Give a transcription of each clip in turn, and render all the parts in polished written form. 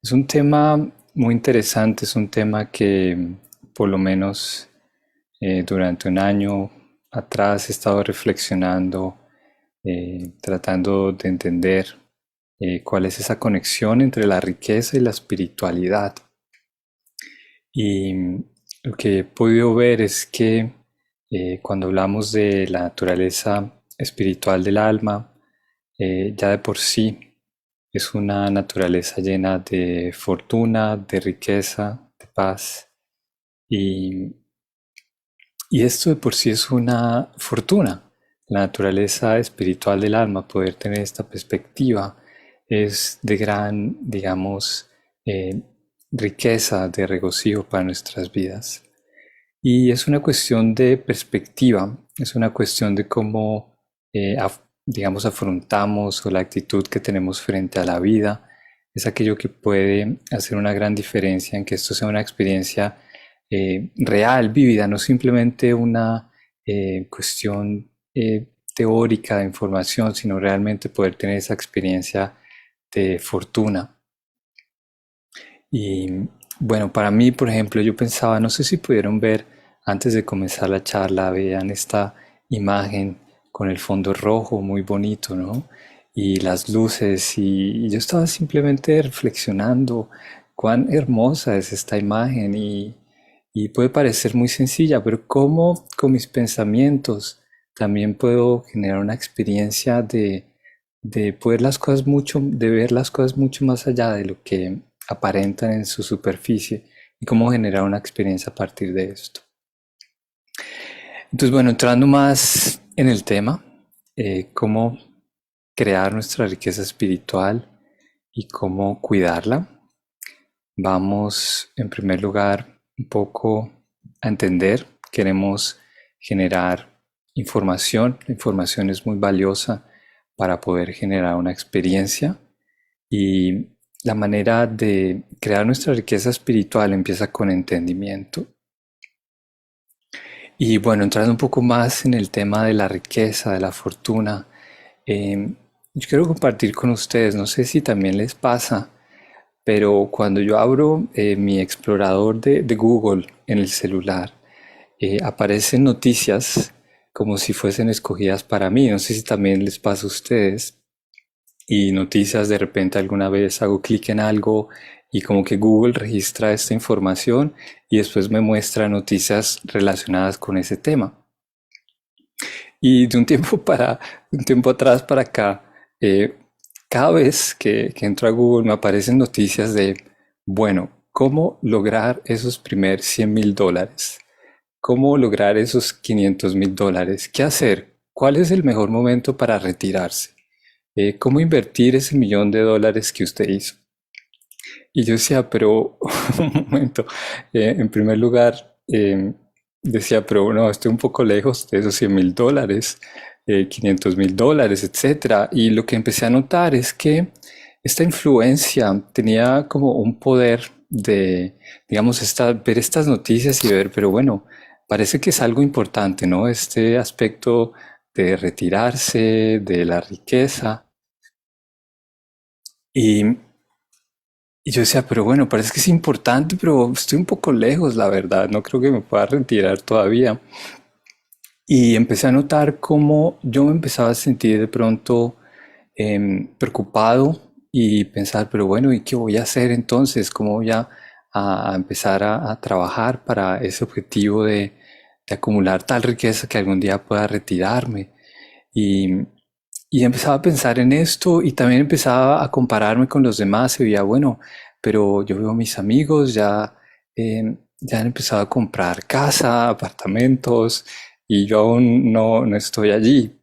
Es un tema muy interesante, es un tema que por lo menos durante un año atrás he estado reflexionando, tratando de entender cuál es esa conexión entre la riqueza y la espiritualidad. Y lo que he podido ver es que cuando hablamos de la naturaleza espiritual del alma, ya de por sí es una naturaleza llena de fortuna, de riqueza, de paz. Y, y esto de por sí es una fortuna. La naturaleza espiritual del alma, poder tener esta perspectiva, es de gran, digamos, eh, riqueza, de regocijo para nuestras vidas. Y es una cuestión de perspectiva, es una cuestión de cómo, digamos, afrontamos o la actitud que tenemos frente a la vida. Es aquello que puede hacer una gran diferencia en que esto sea una experiencia real, vívida, no simplemente una cuestión teórica de información, sino realmente poder tener esa experiencia de fortuna. Y bueno, para mí, por ejemplo, yo pensaba, no sé si pudieron ver antes de comenzar la charla, vean esta imagen con el fondo rojo, muy bonito, ¿no? Y las luces, y yo estaba simplemente reflexionando cuán hermosa es esta imagen y puede parecer muy sencilla, pero cómo con mis pensamientos también puedo generar una experiencia de poder las cosas mucho, de ver las cosas mucho más allá de lo que aparentan en su superficie y cómo generar una experiencia a partir de esto. Entonces, bueno, entrando más en el tema, cómo crear nuestra riqueza espiritual y cómo cuidarla, vamos en primer lugar un poco a entender, queremos generar información, la información es muy valiosa para poder generar una experiencia. Y la manera de crear nuestra riqueza espiritual empieza con entendimiento. Y bueno, entrando un poco más en el tema de la riqueza, de la fortuna, yo quiero compartir con ustedes, no sé si también les pasa, pero cuando yo abro mi explorador de Google en el celular, aparecen noticias como si fuesen escogidas para mí. No sé si también les pasa a ustedes, y noticias, de repente alguna vez hago clic en algo y como que Google registra esta información y después me muestra noticias relacionadas con ese tema. Y de un tiempo un tiempo atrás para acá, eh, cada vez que entro a Google me aparecen noticias de, bueno, cómo lograr esos primeros $100,000, cómo lograr esos $500,000, qué hacer, cuál es el mejor momento para retirarse, cómo invertir ese $1,000,000 que usted hizo. Y yo decía, pero un momento, en primer lugar, decía, pero no, estoy un poco lejos de esos $100,000, $500,000, etcétera. Y lo que empecé a notar es que esta influencia tenía como un poder de, digamos, ver estas noticias y ver, pero bueno, parece que es algo importante, ¿no? Este aspecto de retirarse, de la riqueza. Y y yo decía, pero bueno, parece que es importante, pero estoy un poco lejos, la verdad, no creo que me pueda retirar todavía. Y empecé a notar cómo yo me empezaba a sentir de pronto preocupado y pensar, pero bueno, ¿y qué voy a hacer entonces? ¿Cómo voy a empezar a trabajar para ese objetivo de acumular tal riqueza que algún día pueda retirarme? Y, y empezaba a pensar en esto y también empezaba a compararme con los demás y veía, bueno, pero yo veo a mis amigos ya han empezado a comprar casa, apartamentos y yo aún no estoy allí.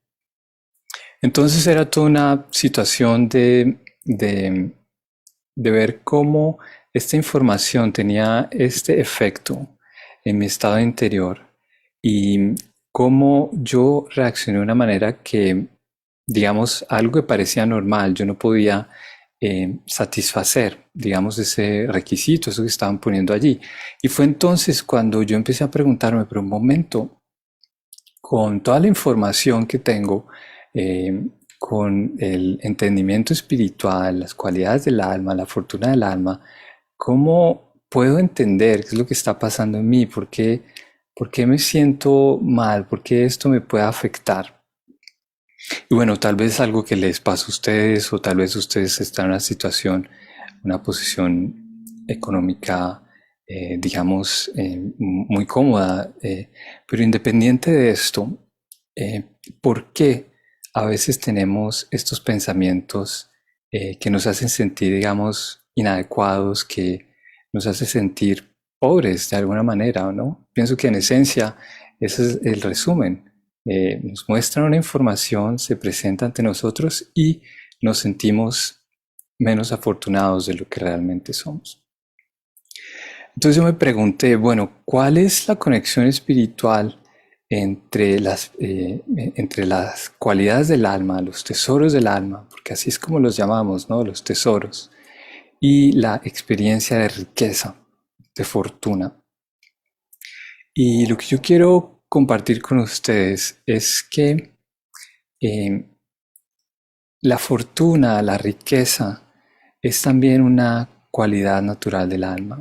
Entonces era toda una situación de ver cómo esta información tenía este efecto en mi estado interior y cómo yo reaccioné de una manera que, digamos, algo que parecía normal, yo no podía satisfacer, digamos, ese requisito, eso que estaban poniendo allí. Y fue entonces cuando yo empecé a preguntarme, pero un momento, con toda la información que tengo, eh, con el entendimiento espiritual, las cualidades del alma, la fortuna del alma, ¿cómo puedo entender qué es lo que está pasando en mí? ¿Por qué me siento mal? ¿Por qué esto me puede afectar? Y bueno, tal vez algo que les pasa a ustedes o tal vez ustedes están en una situación, una posición económica, digamos, muy cómoda, pero independiente de esto, eh, ¿por qué a veces tenemos estos pensamientos que nos hacen sentir, digamos, inadecuados, que nos hacen sentir pobres de alguna manera, ¿no? Pienso que en esencia ese es el resumen. Nos muestran una información, se presenta ante nosotros y nos sentimos menos afortunados de lo que realmente somos. Entonces yo me pregunté, bueno, ¿cuál es la conexión espiritual entre las cualidades del alma, los tesoros del alma, porque así es como los llamamos, ¿no? Los tesoros, y la experiencia de riqueza, de fortuna? Y lo que yo quiero compartir con ustedes es que eh, la fortuna, la riqueza, es también una cualidad natural del alma.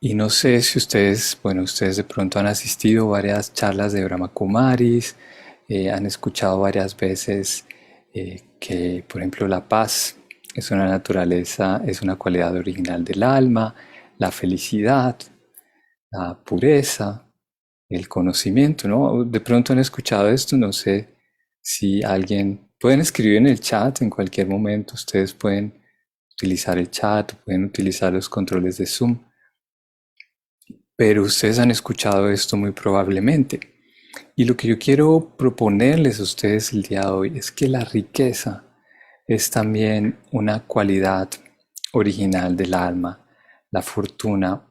Y no sé si ustedes, bueno, ustedes de pronto han asistido a varias charlas de Brahma Kumaris, han escuchado varias veces que, por ejemplo, la paz es una naturaleza, es una cualidad original del alma, la felicidad, la pureza, el conocimiento, ¿no? De pronto han escuchado esto, no sé si alguien, pueden escribir en el chat en cualquier momento, ustedes pueden utilizar el chat, pueden utilizar los controles de Zoom, pero ustedes han escuchado esto muy probablemente. Y lo que yo quiero proponerles a ustedes el día de hoy es que la riqueza es también una cualidad original del alma, la fortuna,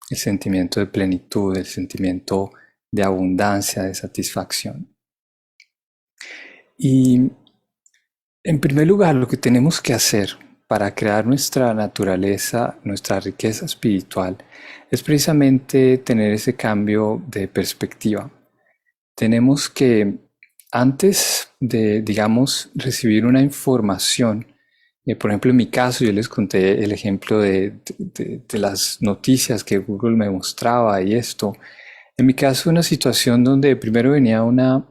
el sentimiento de plenitud, el sentimiento de abundancia, de satisfacción. Y en primer lugar, lo que tenemos que hacer para crear nuestra naturaleza, nuestra riqueza espiritual, es precisamente tener ese cambio de perspectiva. Tenemos que, antes de, digamos, recibir una información, por ejemplo, en mi caso, yo les conté el ejemplo de las noticias que Google me mostraba y esto. En mi caso, una situación donde primero venía una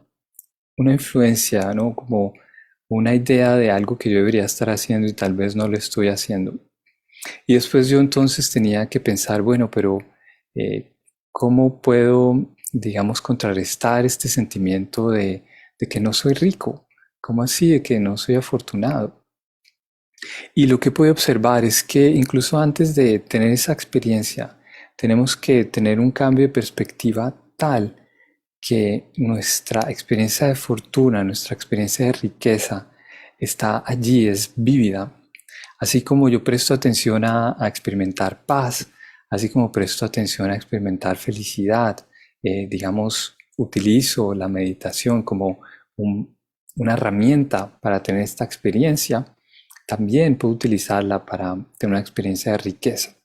influencia, ¿no? Como una idea de algo que yo debería estar haciendo y tal vez no lo estoy haciendo. Y después yo entonces tenía que pensar, bueno, pero eh, ¿cómo puedo, digamos, contrarrestar este sentimiento de que no soy rico? ¿Cómo así de que no soy afortunado? Y lo que puedo observar es que incluso antes de tener esa experiencia, tenemos que tener un cambio de perspectiva tal que nuestra experiencia de fortuna, nuestra experiencia de riqueza está allí, es vívida. Así como yo presto atención a experimentar paz, así como presto atención a experimentar felicidad, digamos, utilizo la meditación como una herramienta para tener esta experiencia, también puedo utilizarla para tener una experiencia de riqueza.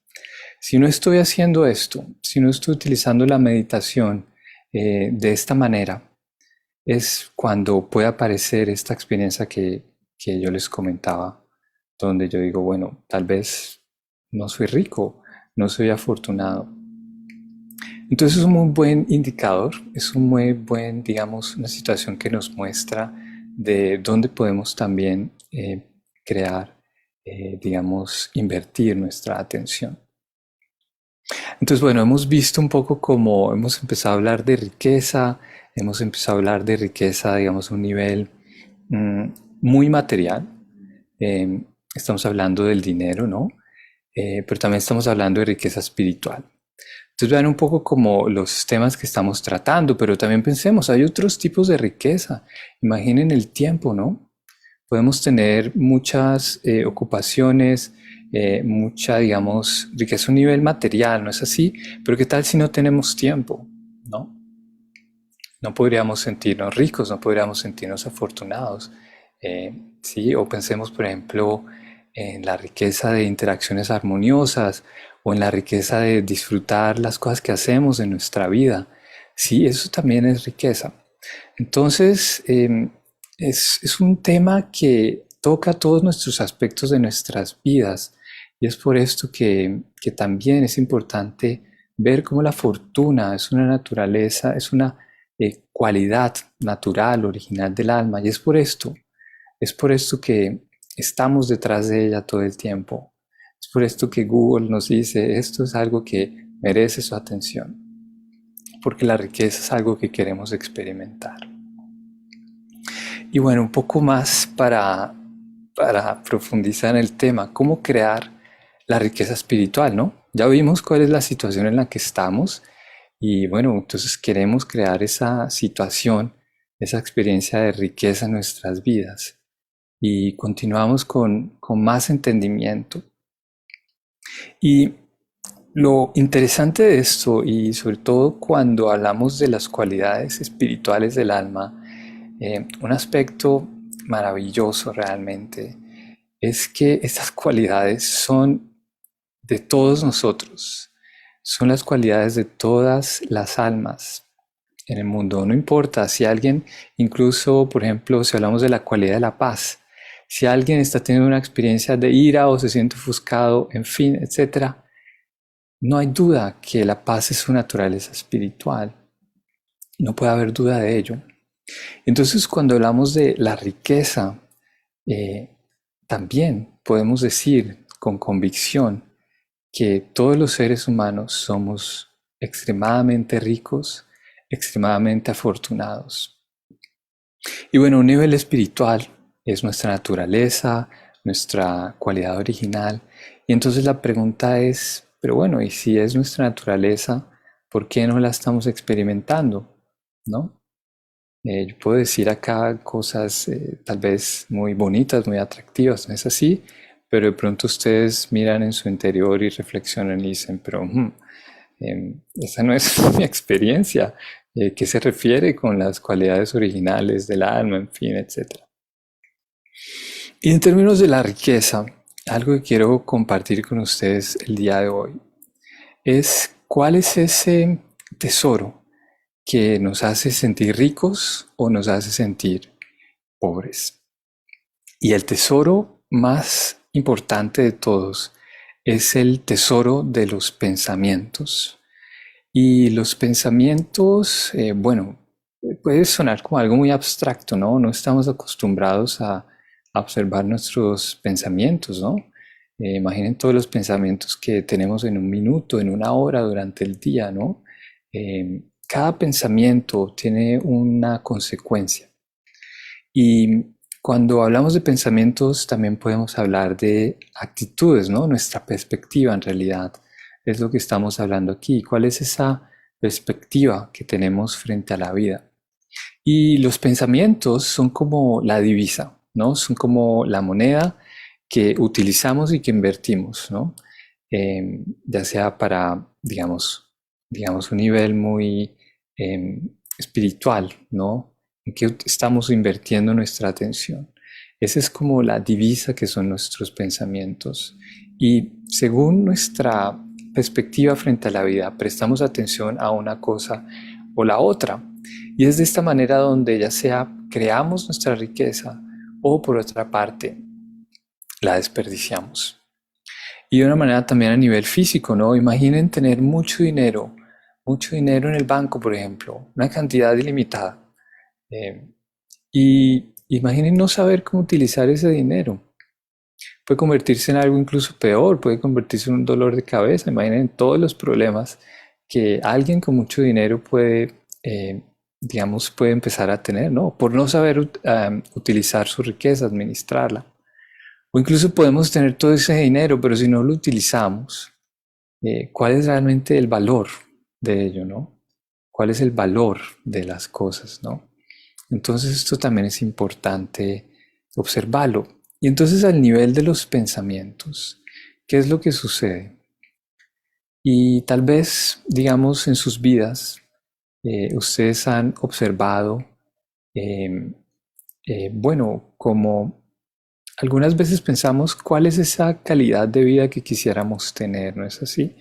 Si no estoy haciendo esto, si no estoy utilizando la meditación de esta manera, es cuando puede aparecer esta experiencia que yo les comentaba, donde yo digo, bueno, tal vez no soy rico, no soy afortunado. Entonces es un muy buen indicador, es un muy buen, digamos, una situación que nos muestra de dónde podemos también crear, digamos, invertir nuestra atención. Entonces, bueno, hemos visto un poco cómo hemos empezado a hablar de riqueza, hemos empezado a hablar de riqueza, digamos, a un nivel mm, muy material. Eh, Estamos hablando del dinero, ¿no? Pero también estamos hablando de riqueza espiritual. Entonces vean un poco como los temas que estamos tratando, pero también pensemos, hay otros tipos de riqueza. Imaginen el tiempo, ¿no? Podemos tener muchas ocupaciones, mucha, digamos, riqueza a un nivel material, ¿no es así? Pero ¿qué tal si no tenemos tiempo? ¿No? No podríamos sentirnos ricos, no podríamos sentirnos afortunados. ¿Sí? O pensemos, por ejemplo, en la riqueza de interacciones armoniosas o en la riqueza de disfrutar las cosas que hacemos en nuestra vida. Sí, eso también es riqueza. Entonces, es un tema que toca todos nuestros aspectos de nuestras vidas y es por esto que también es importante ver cómo la fortuna es una naturaleza, es una cualidad natural, original del alma y es por esto que estamos detrás de ella todo el tiempo. Es por esto que Google nos dice, esto es algo que merece su atención, porque la riqueza es algo que queremos experimentar. Y bueno, un poco más para profundizar en el tema, cómo crear la riqueza espiritual, ¿no? Ya vimos cuál es la situación en la que estamos y bueno, entonces queremos crear esa situación, esa experiencia de riqueza en nuestras vidas y continuamos con más entendimiento. Y lo interesante de esto, y sobre todo cuando hablamos de las cualidades espirituales del alma, un aspecto maravilloso realmente es que estas cualidades son de todos nosotros, son las cualidades de todas las almas en el mundo. No importa si alguien, incluso por ejemplo, si hablamos de la cualidad de la paz, si alguien está teniendo una experiencia de ira o se siente ofuscado, en fin, etcétera, no hay duda que la paz es su naturaleza espiritual. No puede haber duda de ello. Entonces, cuando hablamos de la riqueza, eh, también podemos decir con convicción que todos los seres humanos somos extremadamente ricos, extremadamente afortunados. Y bueno, un nivel espiritual es nuestra naturaleza, nuestra cualidad original. Y entonces la pregunta es, pero bueno, ¿y si es nuestra naturaleza, por qué no la estamos experimentando? ¿No? Yo puedo decir acá cosas tal vez muy bonitas, muy atractivas, ¿no es así? Pero de pronto ustedes miran en su interior y reflexionan y dicen, pero esa no es mi experiencia. ¿Qué se refiere con las cualidades originales del alma, en fin, etcétera? Y en términos de la riqueza, algo que quiero compartir con ustedes el día de hoy es cuál es ese tesoro que nos hace sentir ricos o nos hace sentir pobres. Y el tesoro más importante de todos es el tesoro de los pensamientos. Y los pensamientos, bueno, puede sonar como algo muy abstracto, ¿no? No estamos acostumbrados a observar nuestros pensamientos, ¿no? Imaginen todos los pensamientos que tenemos en un minuto, en una hora, durante el día, ¿no? Cada pensamiento tiene una consecuencia. Y cuando hablamos de pensamientos, también podemos hablar de actitudes, ¿no? Nuestra perspectiva en realidad es lo que estamos hablando aquí. ¿Cuál es esa perspectiva que tenemos frente a la vida? Y los pensamientos son como la divisa, ¿no? Son como la moneda que utilizamos y que invertimos, ¿no? Ya sea para, digamos un nivel muy espiritual, ¿no? En que estamos invirtiendo nuestra atención. Esa es como la divisa que son nuestros pensamientos. Y según nuestra perspectiva frente a la vida, prestamos atención a una cosa o la otra. Y es de esta manera donde ya sea creamos nuestra riqueza o por otra parte la desperdiciamos. Y de una manera también a nivel físico, ¿no? Imaginen tener mucho dinero en el banco, por ejemplo, una cantidad ilimitada. Eh, y imaginen no saber cómo utilizar ese dinero. Puede convertirse en algo incluso peor, puede convertirse en un dolor de cabeza. Imaginen todos los problemas que alguien con mucho dinero puede, puede empezar a tener, ¿no? Por no saber utilizar su riqueza, administrarla. O incluso podemos tener todo ese dinero, pero si no lo utilizamos, ¿cuál es realmente el valor de ello, no? ¿Cuál es el valor de las cosas, no? Entonces esto también es importante observarlo. Y entonces al nivel de los pensamientos, ¿qué es lo que sucede? Y tal vez, digamos, en sus vidas, ustedes han observado, eh, bueno, como algunas veces pensamos cuál es esa calidad de vida que quisiéramos tener, ¿no es así?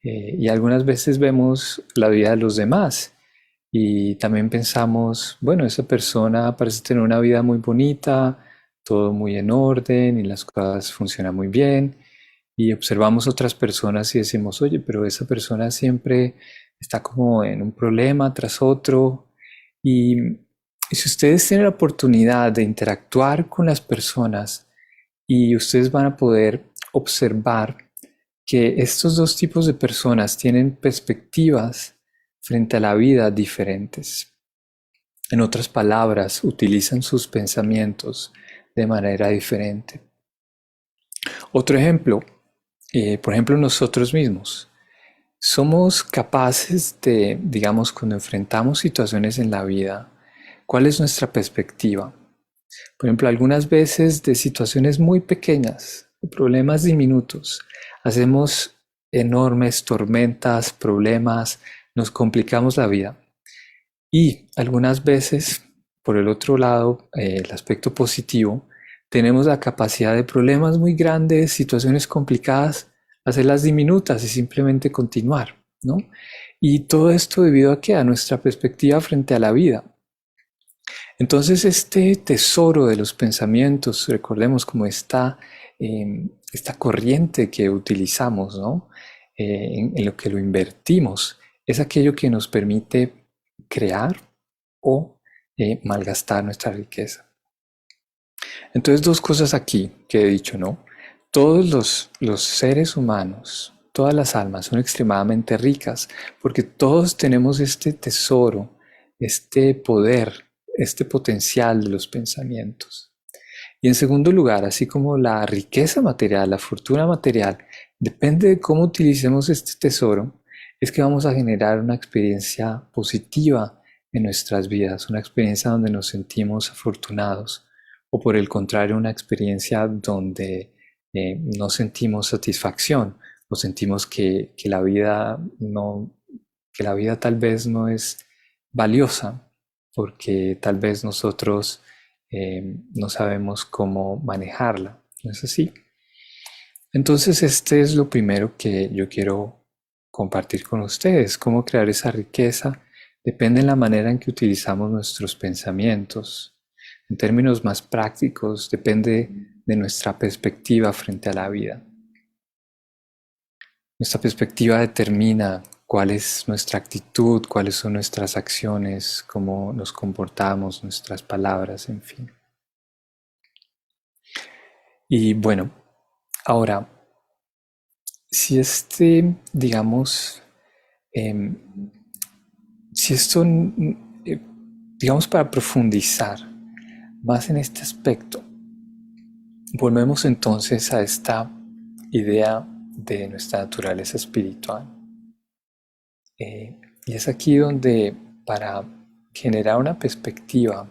Y algunas veces vemos la vida de los demás y también pensamos, bueno, esa persona parece tener una vida muy bonita, todo muy en orden y las cosas funcionan muy bien. Y observamos otras personas y decimos, oye, pero esa persona siempre está como en un problema tras otro. Y, y si ustedes tienen la oportunidad de interactuar con las personas y ustedes van a poder observar que estos dos tipos de personas tienen perspectivas frente a la vida diferentes. En otras palabras, utilizan sus pensamientos de manera diferente. Otro ejemplo, por ejemplo, nosotros mismos. Somos capaces de, digamos, cuando enfrentamos situaciones en la vida, ¿cuál es nuestra perspectiva? Por ejemplo, algunas veces de situaciones muy pequeñas, de problemas diminutos, hacemos enormes tormentas, problemas, nos complicamos la vida. Y algunas veces, por el otro lado, el aspecto positivo, tenemos la capacidad de problemas muy grandes, situaciones complicadas, hacerlas diminutas y simplemente continuar, ¿no? Y todo esto debido a que a nuestra perspectiva frente a la vida. Entonces, este tesoro de los pensamientos, recordemos como esta corriente que utilizamos, ¿no? En lo que lo invertimos, es aquello que nos permite crear o malgastar nuestra riqueza. Entonces, dos cosas aquí que he dicho, ¿no? Todos los seres humanos, todas las almas son extremadamente ricas porque todos tenemos este tesoro, este poder, este potencial de los pensamientos. Y en segundo lugar, así como la riqueza material, la fortuna material, depende de cómo utilicemos este tesoro, es que vamos a generar una experiencia positiva en nuestras vidas, una experiencia donde nos sentimos afortunados, o por el contrario, una experiencia donde no sentimos satisfacción o sentimos que la vida no, que la vida tal vez no es valiosa porque tal vez nosotros no sabemos cómo manejarla. ¿No es así? Entonces, este es lo primero que yo quiero compartir con ustedes. Cómo crear esa riqueza depende de la manera en que utilizamos nuestros pensamientos. En términos más prácticos, depende de nuestra perspectiva frente a la vida. Nuestra perspectiva determina cuál es nuestra actitud, cuáles son nuestras acciones, cómo nos comportamos, nuestras palabras, en fin. Y bueno, ahora, si digamos, em, si esto, eh, digamos, para profundizar más en este aspecto, volvemos entonces a esta idea de nuestra naturaleza espiritual. Y es aquí donde para generar una perspectiva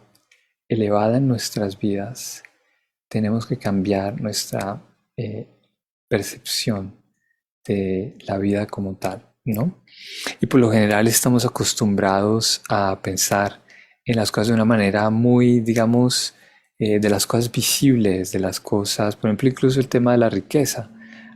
elevada en nuestras vidas, tenemos que cambiar nuestra eh, percepción de la vida como tal, ¿no? Y por lo general estamos acostumbrados a pensar en las cosas de una manera muy, digamos, de las cosas visibles, de las cosas, por ejemplo, incluso el tema de la riqueza.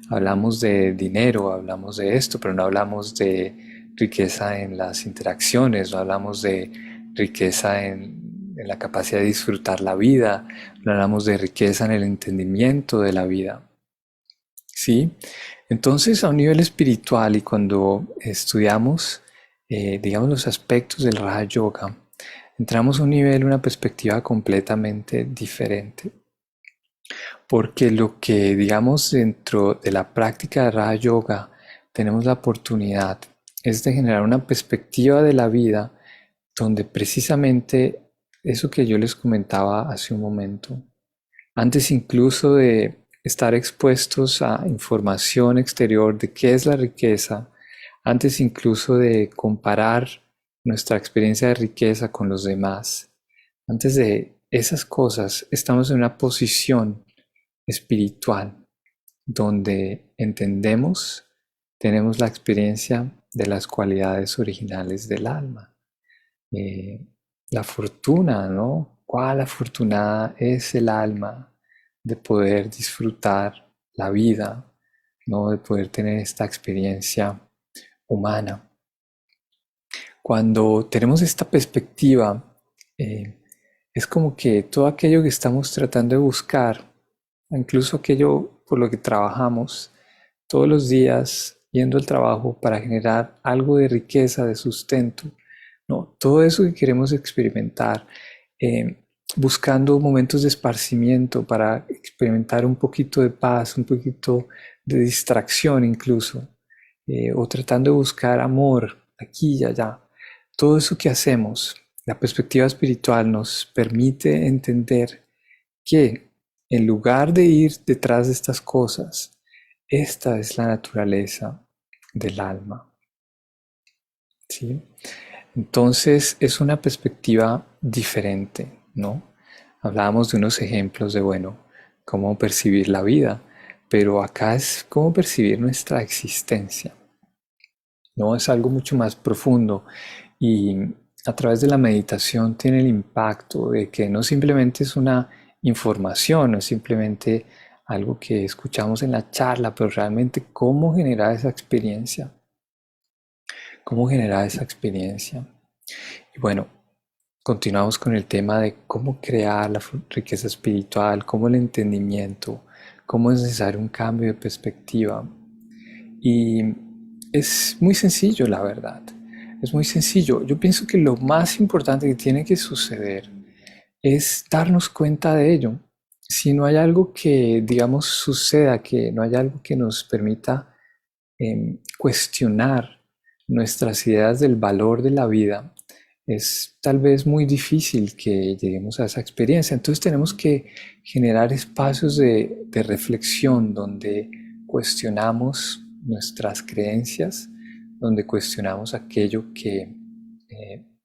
Hablamos de dinero, hablamos de esto, pero no hablamos de riqueza en las interacciones, no hablamos de riqueza en la capacidad de disfrutar la vida, no hablamos de riqueza en el entendimiento de la vida. ¿Sí? Entonces, a un nivel espiritual y cuando estudiamos, digamos, los aspectos del Raja Yoga, entramos a un nivel, una perspectiva completamente diferente. Porque lo que, digamos, dentro de la práctica de Raja Yoga, tenemos la oportunidad es de generar una perspectiva de la vida donde precisamente eso que yo les comentaba hace un momento, antes incluso de estar expuestos a información exterior de qué es la riqueza, antes incluso de comparar nuestra experiencia de riqueza con los demás, antes de esas cosas, estamos en una posición espiritual donde entendemos, tenemos la experiencia de las cualidades originales del alma. Eh, la fortuna, ¿no? Cuál afortunada es el alma de poder disfrutar la vida, ¿no? De poder tener esta experiencia humana. Cuando tenemos esta perspectiva, eh, es como que todo aquello que estamos tratando de buscar, incluso aquello por lo que trabajamos todos los días, yendo al trabajo para generar algo de riqueza, de sustento, ¿no? Todo eso que queremos experimentar, eh, buscando momentos de esparcimiento para experimentar un poquito de paz, un poquito de distracción incluso, o tratando de buscar amor aquí y allá. Todo eso que hacemos, la perspectiva espiritual nos permite entender que en lugar de ir detrás de estas cosas, esta es la naturaleza del alma, ¿sí? Entonces es una perspectiva diferente, ¿no? Hablábamos de unos ejemplos de, bueno, cómo percibir la vida, pero acá es cómo percibir nuestra existencia, ¿no? Es algo mucho más profundo y a través de la meditación tiene el impacto de que no simplemente es una información, no es simplemente algo que escuchamos en la charla, pero realmente cómo generar esa experiencia, cómo generar esa experiencia. Y bueno, continuamos con el tema de cómo crear la riqueza espiritual, cómo el entendimiento, cómo es necesario un cambio de perspectiva. Y es muy sencillo, la verdad. Es muy sencillo. Yo pienso que lo más importante que tiene que suceder es darnos cuenta de ello. Si no hay algo que, digamos, suceda, que no hay algo que nos permita cuestionar nuestras ideas del valor de la vida, es tal vez muy difícil que lleguemos a esa experiencia. Entonces tenemos que generar espacios de reflexión donde cuestionamos nuestras creencias, donde cuestionamos aquello que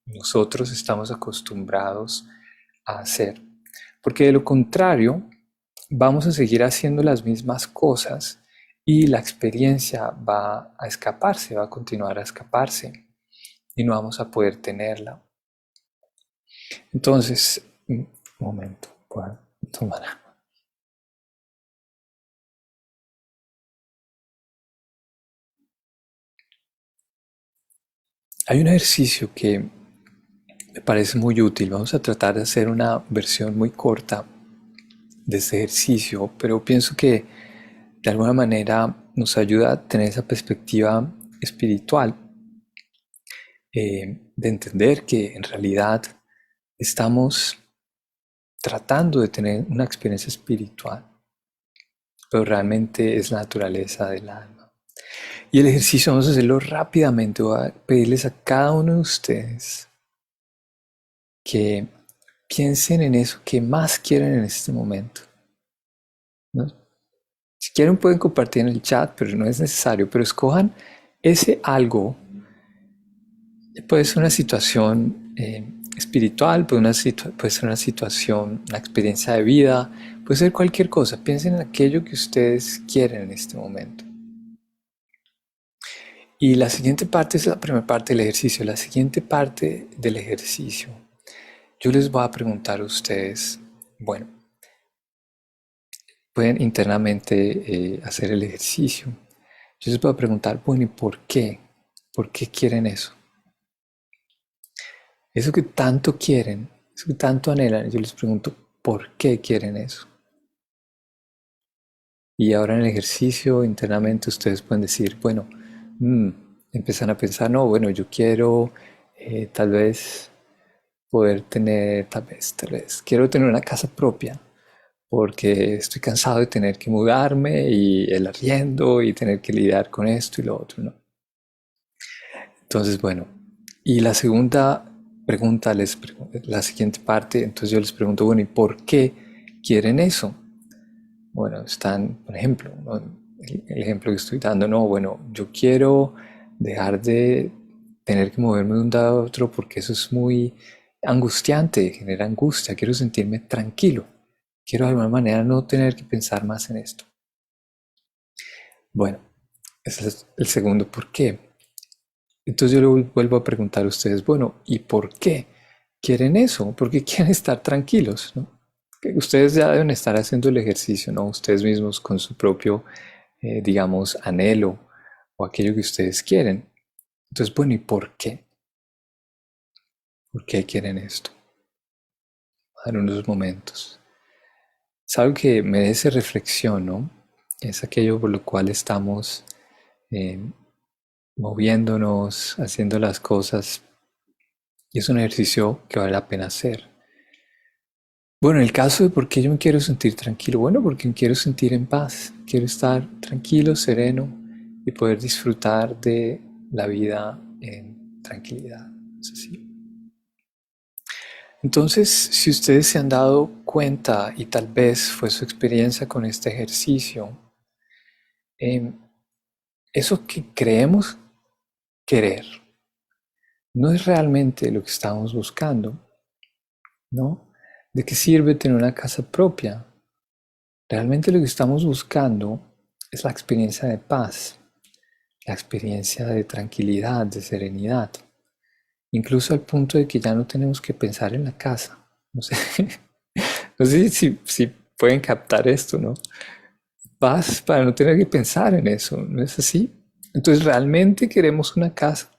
nosotros estamos acostumbrados a hacer. Porque de lo contrario, vamos a seguir haciendo las mismas cosas y la experiencia va a escaparse, va a continuar a escaparse y no vamos a poder tenerla. Entonces, un momento, voy a tomar agua. Hay un ejercicio que me parece muy útil. Vamos a tratar de hacer una versión muy corta de este ejercicio, pero pienso que de alguna manera nos ayuda a tener esa perspectiva espiritual, de entender que en realidad estamos tratando de tener una experiencia espiritual, pero realmente es la naturaleza del alma. Y el ejercicio vamos a hacerlo rápidamente. Voy a pedirles a cada uno de ustedes que piensen en eso que más quieren en este momento, ¿no? Si quieren pueden compartir en el chat, pero no es necesario. Pero escojan ese algo. Puede ser una situación espiritual, puede ser una situación, una experiencia de vida, puede ser cualquier cosa. Piensen en aquello que ustedes quieren en este momento. Y la siguiente parte es la primera parte del ejercicio. La siguiente parte del ejercicio, yo les voy a preguntar a ustedes, bueno, pueden internamente hacer el ejercicio. Yo les voy a preguntar, bueno, ¿y por qué? ¿Por qué quieren eso? Eso que tanto quieren, eso que tanto anhelan, yo les pregunto, ¿por qué quieren eso? Y ahora en el ejercicio internamente ustedes pueden decir, bueno, mm, empiezan a pensar, no, bueno, yo quiero tal vez poder tener, tal vez, quiero tener una casa propia, porque estoy cansado de tener que mudarme y el arriendo y tener que lidiar con esto y lo otro, ¿no? Entonces, bueno, y la segunda pregunta, la siguiente parte, entonces yo les pregunto, bueno, ¿y por qué quieren eso? Bueno, están, por ejemplo, ¿no? El ejemplo que estoy dando, no, bueno, yo quiero dejar de tener que moverme de un lado a otro porque eso es muy angustiante, genera angustia, quiero sentirme tranquilo, quiero de alguna manera no tener que pensar más en esto. Bueno, ese es el segundo por qué. Entonces yo le vuelvo a preguntar a ustedes, bueno, ¿y por qué quieren eso? ¿Por qué quieren estar tranquilos, no? Que ustedes ya deben estar haciendo el ejercicio, ¿no? Ustedes mismos con su propio, digamos, anhelo o aquello que ustedes quieren. Entonces, bueno, ¿y por qué? ¿Por qué quieren esto? En unos momentos. Es algo que merece reflexión, ¿no? Es aquello por lo cual estamos eh, moviéndonos, haciendo las cosas, y es un ejercicio que vale la pena hacer. Bueno, en el caso de por qué yo me quiero sentir tranquilo, bueno, porque me quiero sentir en paz, quiero estar tranquilo, sereno y poder disfrutar de la vida en tranquilidad. Es así. Entonces, si ustedes se han dado cuenta y tal vez fue su experiencia con este ejercicio, eh, eso que creemos querer no es realmente lo que estamos buscando, ¿no? ¿De qué sirve tener una casa propia? Realmente lo que estamos buscando es la experiencia de paz, la experiencia de tranquilidad, de serenidad, incluso al punto de que ya no tenemos que pensar en la casa. No sé, no sé si pueden captar esto, ¿no? Paz para no tener que pensar en eso, ¿no es así? Entonces realmente queremos una casa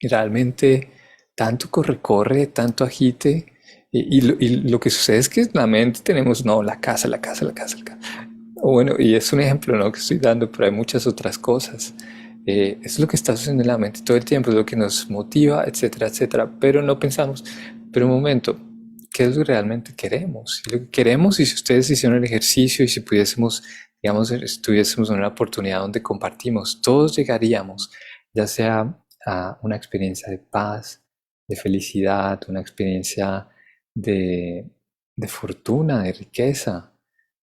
y realmente tanto corre-corre, tanto agite. Y lo que sucede es que en la mente tenemos, no, la casa, la casa, la casa, la casa. Bueno, y es un ejemplo, ¿no? Que estoy dando, pero hay muchas otras cosas. Es lo que está sucediendo en la mente todo el tiempo, es lo que nos motiva, etcétera, etcétera. Pero no pensamos, pero un momento, ¿qué es lo que realmente queremos? Y lo que queremos, y si ustedes hicieron el ejercicio y si pudiésemos, digamos, estuviésemos en una oportunidad donde compartimos, todos llegaríamos, ya sea a una experiencia de paz, de felicidad, una experiencia de, de fortuna, de riqueza,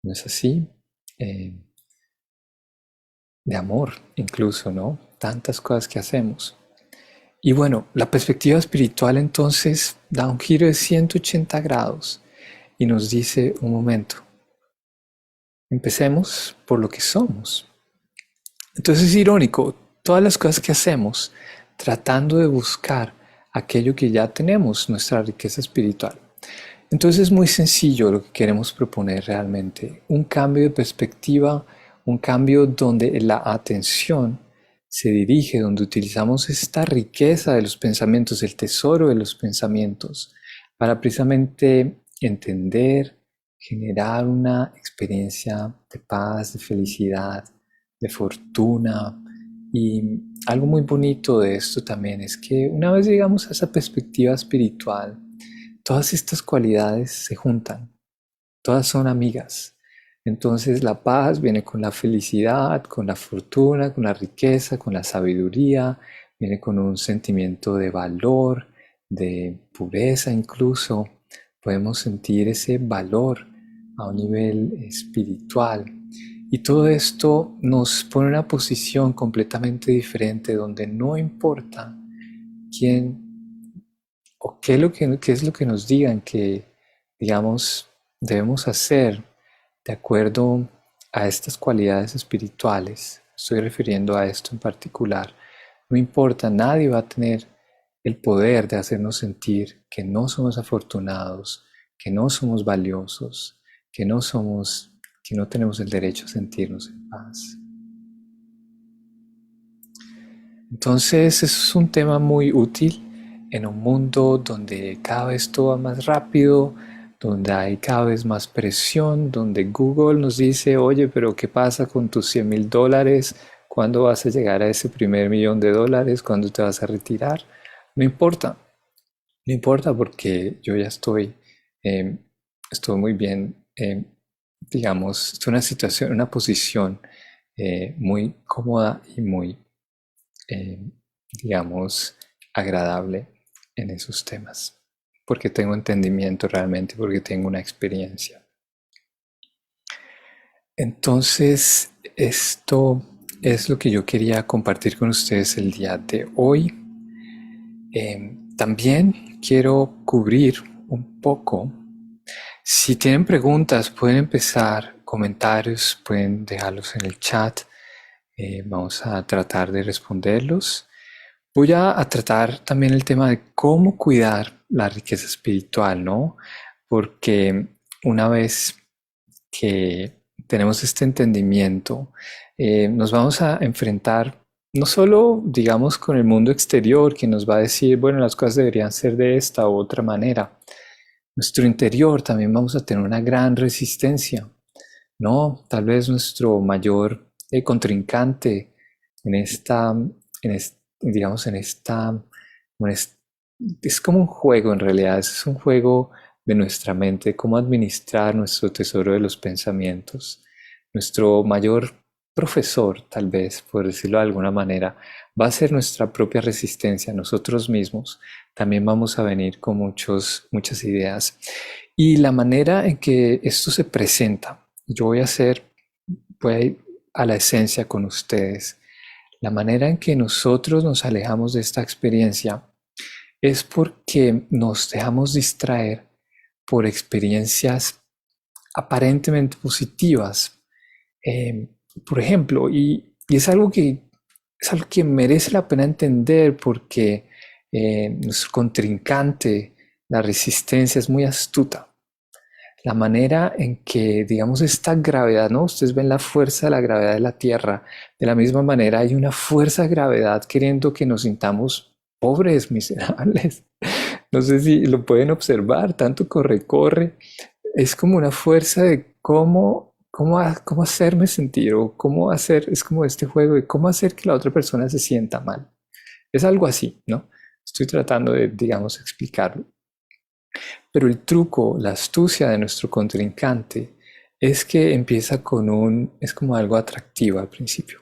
¿no es así? Eh, de amor, incluso, ¿no? Tantas cosas que hacemos. Y bueno, la perspectiva espiritual entonces da un giro de 180 grados y nos dice, un momento, empecemos por lo que somos. Entonces es irónico, todas las cosas que hacemos tratando de buscar aquello que ya tenemos, nuestra riqueza espiritual. Entonces es muy sencillo lo que queremos proponer realmente, un cambio de perspectiva, un cambio donde la atención se dirige, donde utilizamos esta riqueza de los pensamientos, el tesoro de los pensamientos, para precisamente entender, generar una experiencia de paz, de felicidad, de fortuna. Y algo muy bonito de esto también es que una vez llegamos a esa perspectiva espiritual, todas estas cualidades se juntan, todas son amigas. Entonces la paz viene con la felicidad, con la fortuna, con la riqueza, con la sabiduría, viene con un sentimiento de valor, de pureza incluso. Podemos sentir ese valor a un nivel espiritual. Y todo esto nos pone en una posición completamente diferente donde no importa quién o qué es lo que nos digan que, digamos, debemos hacer de acuerdo a estas cualidades espirituales. Estoy refiriendo a esto en particular. No importa, nadie va a tener el poder de hacernos sentir que no somos afortunados, que no somos valiosos, que no tenemos el derecho a sentirnos en paz. Entonces es un tema muy útil en un mundo donde cada vez todo va más rápido, donde hay cada vez más presión, donde Google nos dice, oye, pero ¿qué pasa con tus $100,000? ¿Cuándo vas a llegar a ese primer $1,000,000? ¿Cuándo te vas a retirar? No importa, no importa porque yo ya eh, estoy muy bien, digamos, estoy en una situación, una posición muy cómoda y muy eh, digamos, agradable en esos temas, porque tengo entendimiento realmente, porque tengo una experiencia. Entonces, esto es lo que yo quería compartir con ustedes el día de hoy. También quiero cubrir un poco. Si tienen preguntas, pueden empezar comentarios, pueden dejarlos en el chat. Vamos a tratar de responderlos. Voy a tratar también el tema de cómo cuidar la riqueza espiritual, ¿no? Porque una vez que tenemos este entendimiento, nos vamos a enfrentar no solo, digamos, con el mundo exterior que nos va a decir, bueno, las cosas deberían ser de esta u otra manera. Nuestro interior también vamos a tener una gran resistencia, ¿no? Tal vez nuestro mayor contrincante en digamos, en es, es como un juego en realidad, es un juego de nuestra mente, cómo administrar nuestro tesoro de los pensamientos. Nuestro mayor profesor, tal vez, por decirlo de alguna manera, va a ser nuestra propia resistencia, nosotros mismos. También vamos a venir con muchas ideas. Y la manera en que esto se presenta, yo voy a ir a la esencia con ustedes. La manera en que nosotros nos alejamos de esta experiencia es porque nos dejamos distraer por experiencias aparentemente positivas. Eh, por ejemplo, y es algo que merece la pena entender porque nuestro contrincante, la resistencia, es muy astuta. La manera en que, digamos, esta gravedad, ¿no? Ustedes ven la fuerza de la gravedad de la Tierra. De la misma manera hay una fuerza de gravedad queriendo que nos sintamos pobres, miserables. No sé si lo pueden observar, tanto corre, corre. Es como una fuerza de cómo hacerme sentir o cómo hacer, es como este juego de cómo hacer que la otra persona se sienta mal. Es algo así, ¿no? Estoy tratando de, digamos, explicarlo. Pero el truco, la astucia de nuestro contrincante es que empieza es como algo atractivo al principio.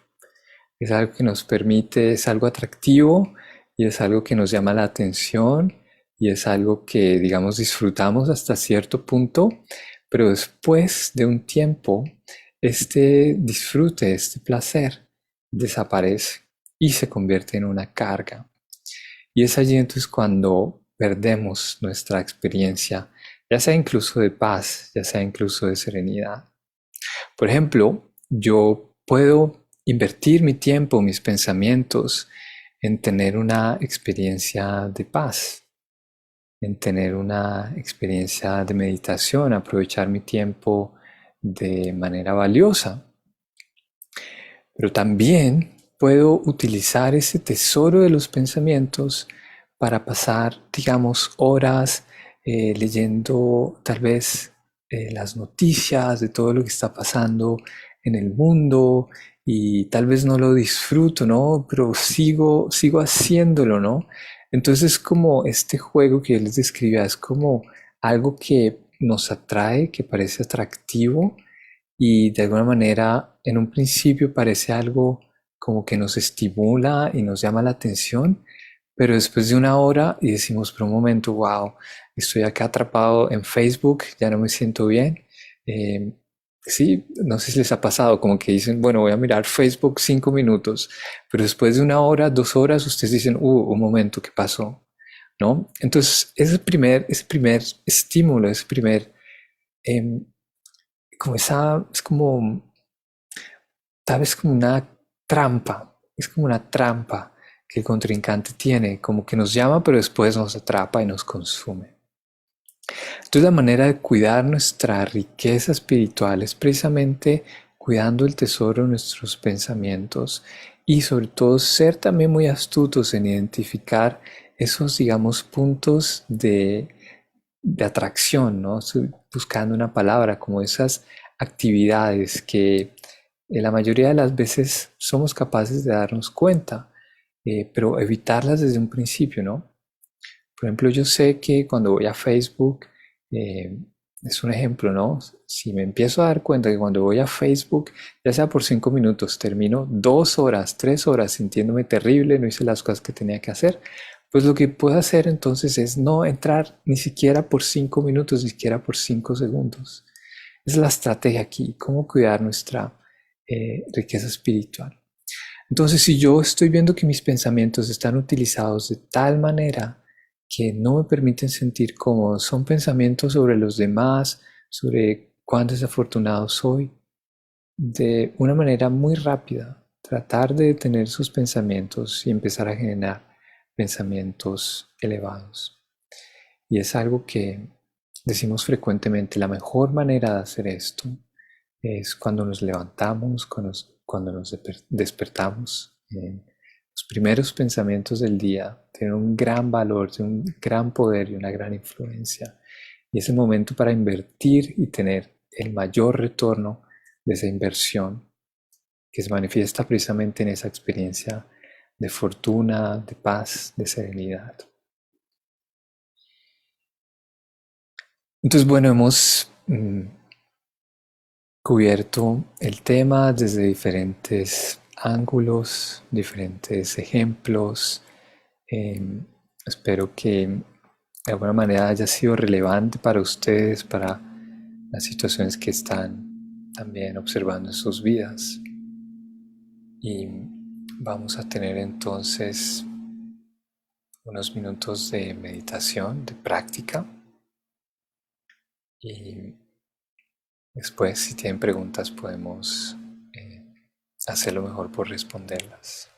Es algo que nos permite, es algo atractivo y es algo que nos llama la atención y es algo que, digamos, disfrutamos hasta cierto punto, pero después de un tiempo, este disfrute, este placer desaparece y se convierte en una carga. Y es allí entonces cuando perdemos nuestra experiencia, ya sea incluso de paz, ya sea incluso de serenidad. Por ejemplo, yo puedo invertir mi tiempo, mis pensamientos en tener una experiencia de paz, en tener una experiencia de meditación, aprovechar mi tiempo de manera valiosa. Pero también puedo utilizar ese tesoro de los pensamientos para pasar, digamos, horas leyendo tal vez las noticias de todo lo que está pasando en el mundo y tal vez no lo disfruto, ¿no? Pero sigo haciéndolo, ¿no? Entonces es como este juego que yo les describía, es como algo que nos atrae, que parece atractivo y de alguna manera en un principio parece algo como que nos estimula y nos llama la atención, pero después de una hora y decimos por un momento, wow, estoy acá atrapado en Facebook, ya no me siento bien. Eh, sí, no sé si les ha pasado, como que dicen, bueno, voy a mirar Facebook 5 minutos, pero después de una hora, 2 horas, ustedes dicen, un momento, ¿qué pasó? ¿No? Entonces, ese primer estímulo, ese primer em, como es como, tal vez como una trampa, es como una trampa que el contrincante tiene, como que nos llama, pero después nos atrapa y nos consume. Entonces la manera de cuidar nuestra riqueza espiritual es precisamente cuidando el tesoro de nuestros pensamientos y sobre todo ser también muy astutos en identificar esos, digamos, puntos de atracción, ¿no? Estoy buscando una palabra, como esas actividades que la mayoría de las veces somos capaces de darnos cuenta, pero evitarlas desde un principio, ¿no? Por ejemplo, yo sé que cuando voy a Facebook, eh, es un ejemplo, ¿no? Si me empiezo a dar cuenta que cuando voy a Facebook, ya sea por 5 minutos, termino 2 horas, 3 horas sintiéndome terrible, no hice las cosas que tenía que hacer, pues lo que puedo hacer entonces es no entrar ni siquiera por 5 minutos, ni siquiera por 5 segundos. Es la estrategia aquí, cómo cuidar nuestra riqueza espiritual. Entonces, si yo estoy viendo que mis pensamientos están utilizados de tal manera que no me permiten sentir cómodo, son pensamientos sobre los demás, sobre cuán desafortunado soy, de una manera muy rápida, tratar de detener sus pensamientos y empezar a generar pensamientos elevados. Y es algo que decimos frecuentemente, la mejor manera de hacer esto es cuando nos levantamos, cuando nos despertamos. primeros pensamientos del día tienen un gran valor, tienen un gran poder y una gran influencia. Y es el momento para invertir y tener el mayor retorno de esa inversión que se manifiesta precisamente en esa experiencia de fortuna, de paz, de serenidad. Entonces, bueno, hemos cubierto el tema desde diferentes ángulos, diferentes ejemplos. Eh, Espero que de alguna manera haya sido relevante para ustedes, para las situaciones que están también observando en sus vidas. Y vamos a tener entonces unos minutos de meditación, de práctica. Y después, si tienen preguntas, podemos hacer lo mejor por responderlas.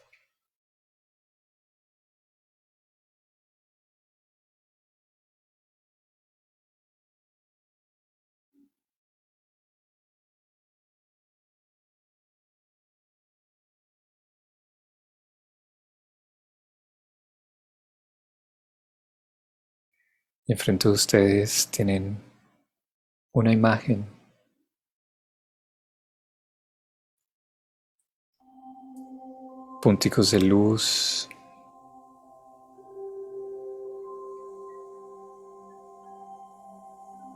Y enfrente de ustedes tienen una imagen, punticos de luz,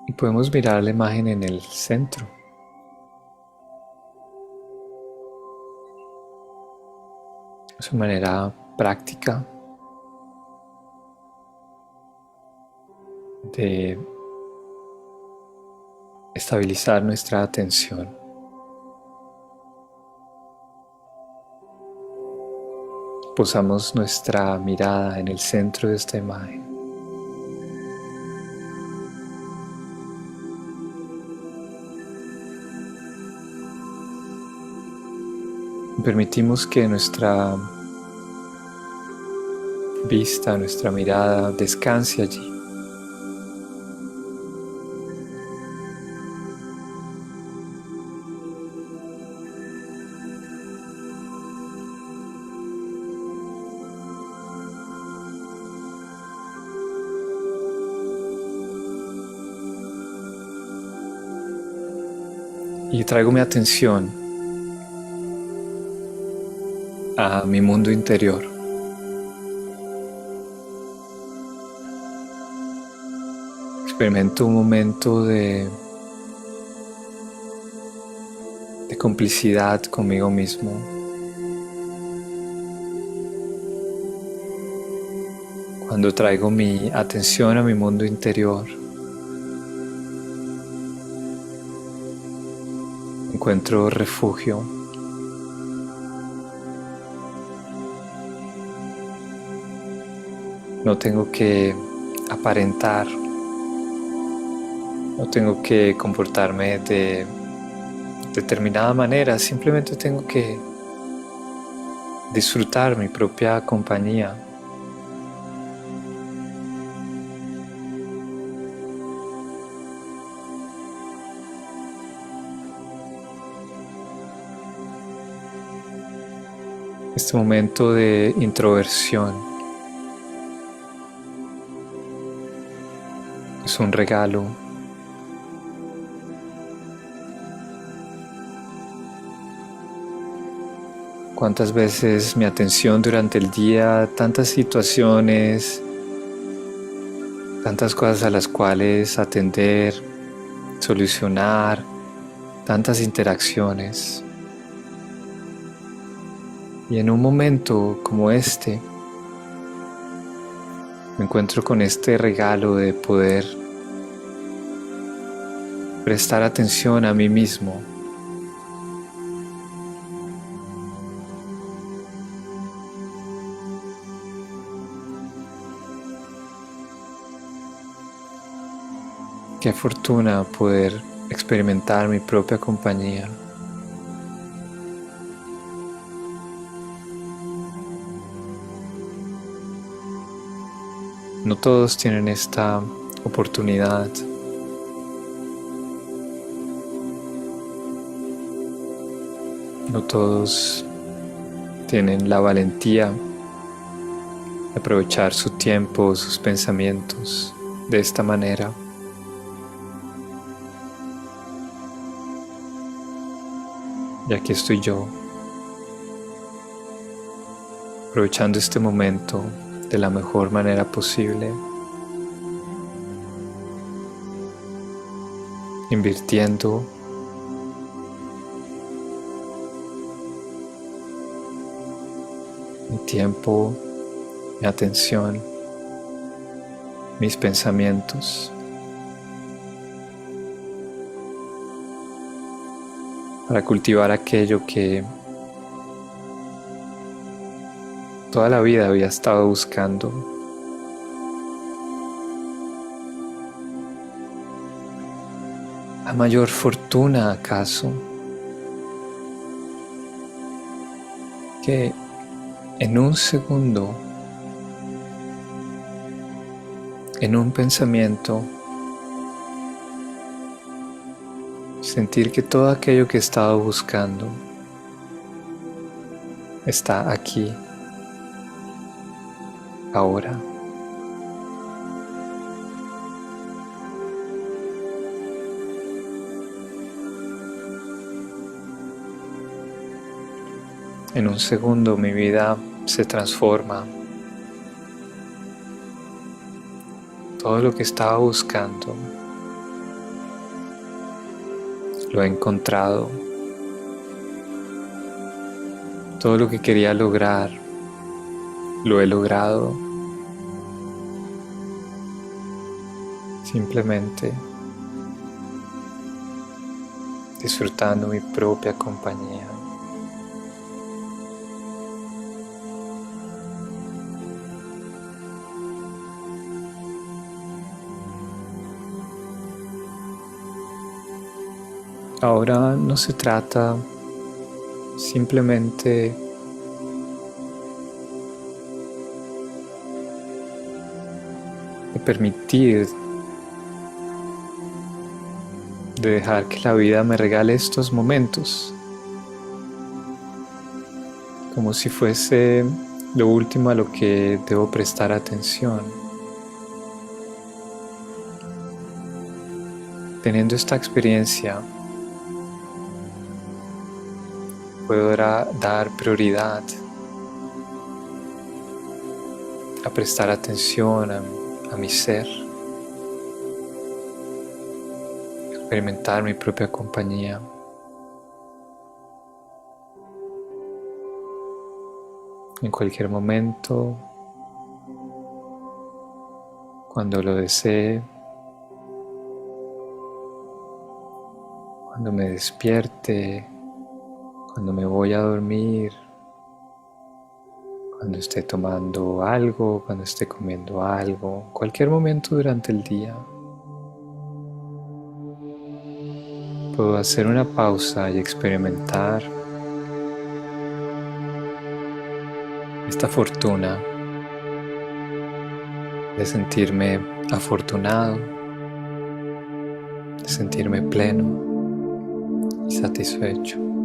y podemos mirar la imagen en el centro. Es una manera práctica de estabilizar nuestra atención. Posamos nuestra mirada en el centro de esta imagen. Permitimos que nuestra vista, nuestra mirada descanse allí. Y traigo mi atención a mi mundo interior. Experimento un momento de complicidad conmigo mismo. Cuando traigo mi atención a mi mundo interior, encuentro refugio. No tengo que aparentar, no tengo que comportarme de determinada manera, simplemente tengo que disfrutar mi propia compañía. Este momento de introversión es un regalo. Cuántas veces mi atención durante el día, tantas situaciones, tantas cosas a las cuales atender, solucionar, tantas interacciones. Y en un momento como este, me encuentro con este regalo de poder prestar atención a mí mismo. Qué fortuna poder experimentar mi propia compañía. No todos tienen esta oportunidad. No todos tienen la valentía aprovechar su tiempo, sus pensamientos de esta manera. Y aquí estoy yo, aprovechando este momento de la mejor manera posible, invirtiendo mi tiempo, mi atención, mis pensamientos, para cultivar aquello que toda la vida había estado buscando. ¿La mayor fortuna acaso? Que en un segundo, en un pensamiento, sentir que todo aquello que he estado buscando está aquí, ahora. En un segundo mi vida se transforma. Todo lo que estaba buscando lo he encontrado. Todo lo que quería lograr lo he logrado. Simplemente disfrutando mi propia compañía. Ahora no se trata simplemente de permitir, de dejar que la vida me regale estos momentos, como si fuese lo último a lo que debo prestar atención. Teniendo esta experiencia, puedo dar prioridad a prestar atención a mi ser, experimentar mi propia compañía. En cualquier momento, cuando lo desee, cuando me despierte, cuando me voy a dormir, cuando esté tomando algo, cuando esté comiendo algo, cualquier momento durante el día. Puedo hacer una pausa y experimentar esta fortuna de sentirme afortunado, de sentirme pleno y satisfecho.